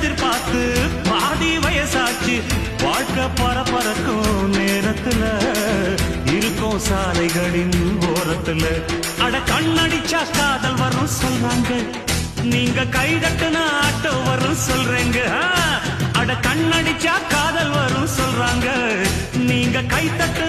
எதிர்பார்த்து பாதி வயசாச்சு வாழ்க்கை பரபரக்கும் நேரத்துல இருக்கும் சாலைகளின் ஓரத்துல அட கண்ணடிச்சா காதல் வரும் சொல்றாங்க நீங்க கை தட்டுனா ஆட்டோ வரும் சொல்றேங்க அட கண்ணடிச்சா காதல் வரும் சொல்றாங்க நீங்க கை தட்டு